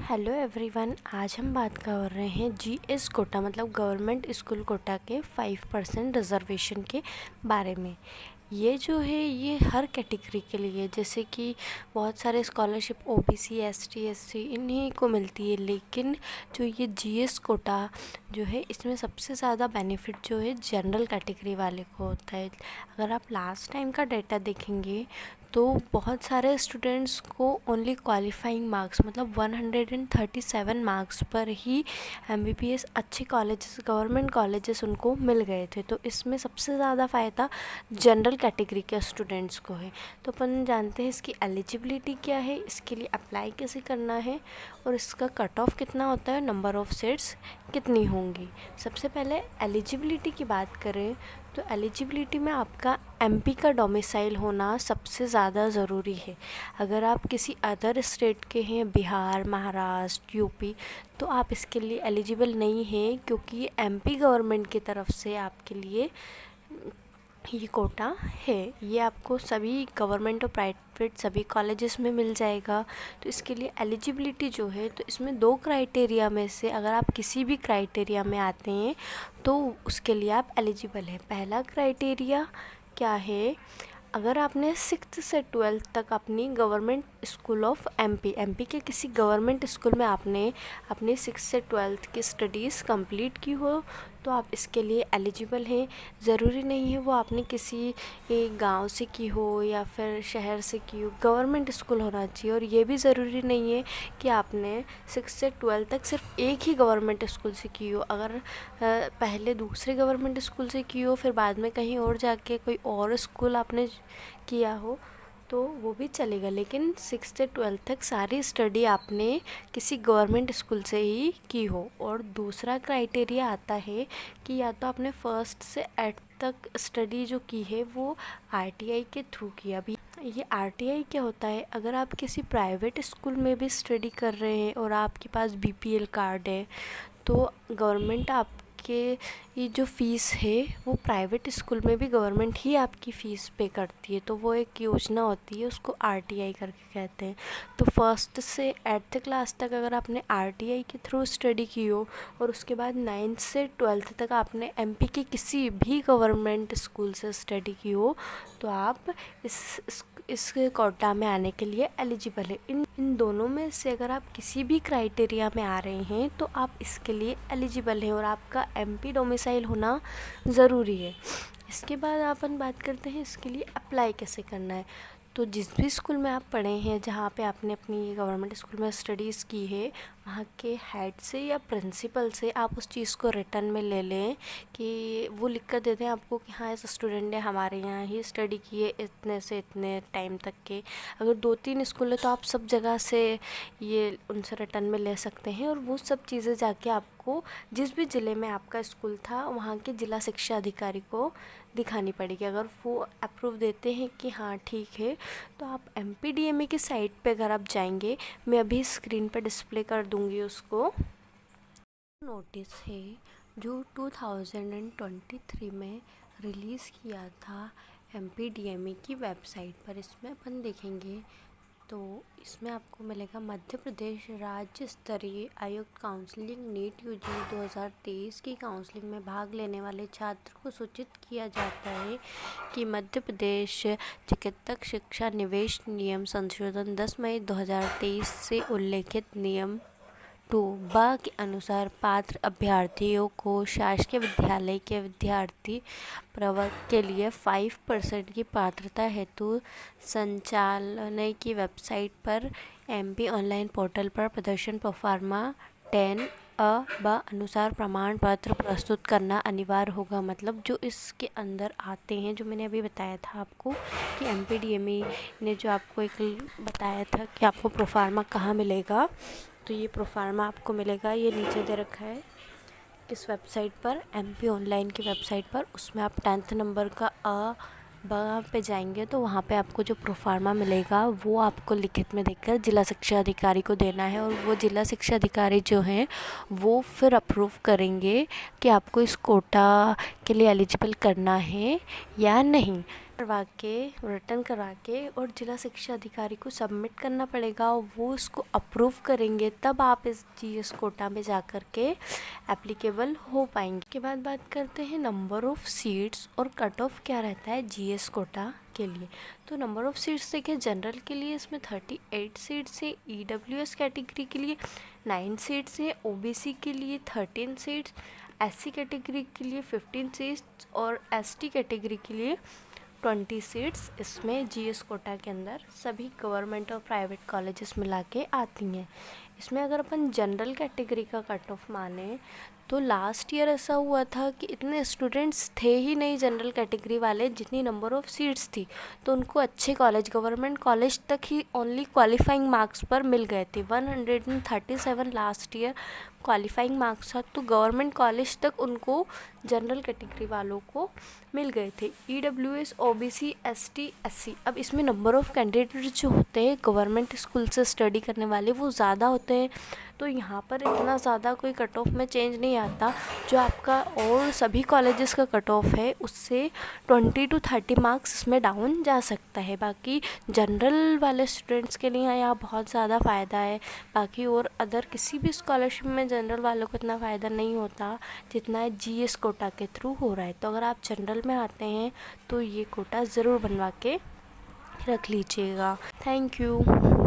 Hello everyone, आज हम बात कर रहे हैं जीएस कोटा मतलब गवर्नमेंट स्कूल कोटा के 5% रिजर्वेशन के बारे में। ये जो है ये हर कैटेगरी के लिए, जैसे कि बहुत सारे स्कॉलरशिप ओबीसी एसटी एससी इन्हीं को मिलती है, लेकिन जो ये जीएस कोटा जो है इसमें सबसे ज़्यादा बेनिफिट जो है जनरल कैटेगरी वाले को होता है। अगर आप लास्ट टाइम का डेटा देखेंगे तो बहुत सारे स्टूडेंट्स को ओनली क्वालिफाइंग मार्क्स मतलब 137 मार्क्स पर ही एमबीबीएस अच्छे कॉलेजेस गवर्नमेंट कॉलेजेस उनको मिल गए थे। तो इसमें सबसे ज़्यादा फ़ायदा जनरल कैटेगरी के स्टूडेंट्स को है। तो अपन जानते हैं इसकी एलिजिबिलिटी क्या है, इसके लिए अप्लाई कैसे करना है और इसका कट ऑफ कितना होता है, नंबर ऑफ़ सीट्स कितनी होंगी। सबसे पहले एलिजिबिलिटी की बात करें तो एलिजिबिलिटी में आपका एमपी का डोमिसाइल होना सबसे ज़्यादा ज़रूरी है। अगर आप किसी अदर स्टेट के हैं, बिहार, महाराष्ट्र, यूपी, तो आप इसके लिए एलिजिबल नहीं हैं, क्योंकि ये एमपी गवर्नमेंट की तरफ से आपके लिए ये कोटा है। ये आपको सभी गवर्नमेंट और प्राइवेट सभी कॉलेजेस में मिल जाएगा। तो इसके लिए एलिजिबिलिटी जो है, तो इसमें 2 क्राइटेरिया में से अगर आप किसी भी क्राइटेरिया में आते हैं तो उसके लिए आप एलिजिबल हैं। पहला क्राइटेरिया क्या है, अगर आपने 6th से 12th तक अपनी गवर्नमेंट स्कूल ऑफ एमपी के किसी गवर्नमेंट स्कूल में आपने अपनी 6th से 12th की स्टडीज़ कंप्लीट की हो तो आप इसके लिए एलिजिबल हैं। ज़रूरी नहीं है वो आपने किसी गांव से की हो या फिर शहर से की हो, गवर्नमेंट स्कूल होना चाहिए। और ये भी ज़रूरी नहीं है कि आपने 6th से 12th तक सिर्फ एक ही गवर्नमेंट स्कूल से की हो। अगर पहले दूसरे गवर्नमेंट स्कूल से की हो फिर बाद में कहीं और जाके कोई और स्कूल आपने किया हो तो वो भी चलेगा, लेकिन 6th से 12th तक सारी स्टडी आपने किसी गवर्नमेंट स्कूल से ही की हो। और दूसरा क्राइटेरिया आता है कि या तो आपने 1st से 8th तक स्टडी जो की है वो आरटीआई के थ्रू की। अभी ये आरटीआई क्या होता है, अगर आप किसी प्राइवेट स्कूल में भी स्टडी कर रहे हैं और आपके पास बीपीएल कार्ड है तो गवर्नमेंट आपके ये जो फ़ीस है वो प्राइवेट स्कूल में भी गवर्नमेंट ही आपकी फ़ीस पे करती है। तो वो एक योजना होती है, उसको आरटीआई करके कहते हैं। तो 1st से 8th क्लास तक अगर आपने आरटीआई के थ्रू स्टडी की हो और उसके बाद 9th से 12th तक आपने एमपी के किसी भी गवर्नमेंट स्कूल से स्टडी की हो तो आप इस कोटा में आने के लिए एलिजिबल है। इन दोनों में से अगर आप किसी भी क्राइटेरिया में आ रहे हैं तो आप इसके लिए एलिजिबल हैं और आपका एमपी डोमिसाइल होना ज़रूरी है। इसके बाद अपन बात करते हैं इसके लिए अप्लाई कैसे करना है। तो जिस भी स्कूल में आप पढ़े हैं, जहाँ पे आपने अपनी गवर्नमेंट स्कूल में स्टडीज़ की है, वहाँ के हेड से या प्रिंसिपल से आप उस चीज़ को रिटर्न में ले लें कि वो लिख कर देते हैं आपको कि हाँ इस स्टूडेंट ने हमारे यहाँ ही स्टडी की है इतने से इतने टाइम तक के। अगर 2-3 स्कूल है तो आप सब जगह से ये उनसे रिटर्न में ले सकते हैं और वो सब चीज़ें जाके आपको जिस भी ज़िले में आपका स्कूल था वहाँ के ज़िला शिक्षा अधिकारी को दिखानी पड़ेगी। अगर वो अप्रूव देते हैं कि हाँ ठीक है तो आप एमपीडीएमए की साइट पे अगर आप जाएंगे, मैं अभी स्क्रीन पे डिस्प्ले कर दूंगी उसको। नोटिस है जो 2023 में रिलीज़ किया था एमपीडीएमए की वेबसाइट पर, इसमें अपन देखेंगे तो इसमें आपको मिलेगा मध्य प्रदेश राज्य स्तरीय आयुक्त काउंसलिंग नीट यूजी 2023 की काउंसलिंग में भाग लेने वाले छात्र को सूचित किया जाता है कि मध्य प्रदेश चिकित्सक शिक्षा निवेश नियम संशोधन 10 मई 2023 से उल्लेखित नियम 2 के अनुसार पात्र अभ्यर्थियों को शासकीय विद्यालय के विद्यार्थी प्रवर्ग के लिए 5% की पात्रता हेतु संचालनालय की वेबसाइट पर एमपी ऑनलाइन पोर्टल पर प्रदर्शन प्रोफार्मा 10 अनुसार प्रमाण पत्र प्रस्तुत करना अनिवार्य होगा। मतलब जो इसके अंदर आते हैं, जो मैंने अभी बताया था आपको कि एमपीडीएमए ने जो आपको एक बताया था कि आपको प्रोफार्मा कहाँ मिलेगा, तो ये प्रोफार्मा आपको मिलेगा, ये नीचे दे रखा है इस वेबसाइट पर, एमपी ऑनलाइन की वेबसाइट पर। उसमें आप 10th नंबर का पे जाएंगे तो वहाँ पे आपको जो प्रोफार्मा मिलेगा वो आपको लिखित में देकर जिला शिक्षा अधिकारी को देना है और वो जिला शिक्षा अधिकारी जो हैं वो फिर अप्रूव करेंगे कि आपको इस कोटा के लिए एलिजिबल करना है या नहीं। रिटर्न करवा के और जिला शिक्षा अधिकारी को सबमिट करना पड़ेगा और वो इसको अप्रूव करेंगे, तब आप इस जीएस कोटा में जा कर के एप्लीकेबल हो पाएंगे। के बाद बात करते हैं नंबर ऑफ़ सीट्स और कट ऑफ क्या रहता है जीएस कोटा के लिए। तो नंबर ऑफ़ सीट्स देखिए, जनरल के लिए इसमें 38 सीट्स है, ईडब्ल्यूएस कैटेगरी के लिए 9 सीट्स है, ओबीसी के लिए 13 सीट्स, एससी कैटेगरी के लिए 15 सीट्स और एसटी कैटेगरी के लिए 20 सीट्स इसमें जीएस कोटा के अंदर सभी गवर्नमेंट और प्राइवेट कॉलेजेस मिला के आती हैं। इसमें अगर अपन जनरल कैटेगरी का कट ऑफ माने तो लास्ट ईयर ऐसा हुआ था कि इतने स्टूडेंट्स थे ही नहीं जनरल कैटेगरी वाले जितनी नंबर ऑफ़ सीट्स थी, तो उनको अच्छे कॉलेज गवर्नमेंट कॉलेज तक ही ओनली क्वालिफाइंग मार्क्स पर मिल गए थे। 137 लास्ट ईयर क्वालिफाइंग मार्क्स था, तो गवर्नमेंट कॉलेज तक उनको जनरल कैटेगरी वालों को मिल गए थे। ईडब्ल्यूएस, ओबीसी, एसटी, एससी, अब इसमें नंबर ऑफ़ कैंडिडेट जो होते हैं गवर्नमेंट स्कूल से स्टडी करने वाले वो ज़्यादा होते हैं, तो यहाँ पर इतना ज़्यादा कोई कट ऑफ में चेंज नहीं आता। जो आपका और सभी कॉलेजेस का कट ऑफ है उससे 20 to 30 मार्क्स इसमें डाउन जा सकता है। बाकी जनरल वाले स्टूडेंट्स के लिए यहाँ बहुत ज़्यादा फ़ायदा है, बाकी और अदर किसी भी स्कॉलरशिप में जनरल वालों को इतना फ़ायदा नहीं होता जितना है जीएस कोटा के थ्रू हो रहा है। तो अगर आप जनरल में आते हैं तो ये कोटा ज़रूर बनवा के रख लीजिएगा। Thank you.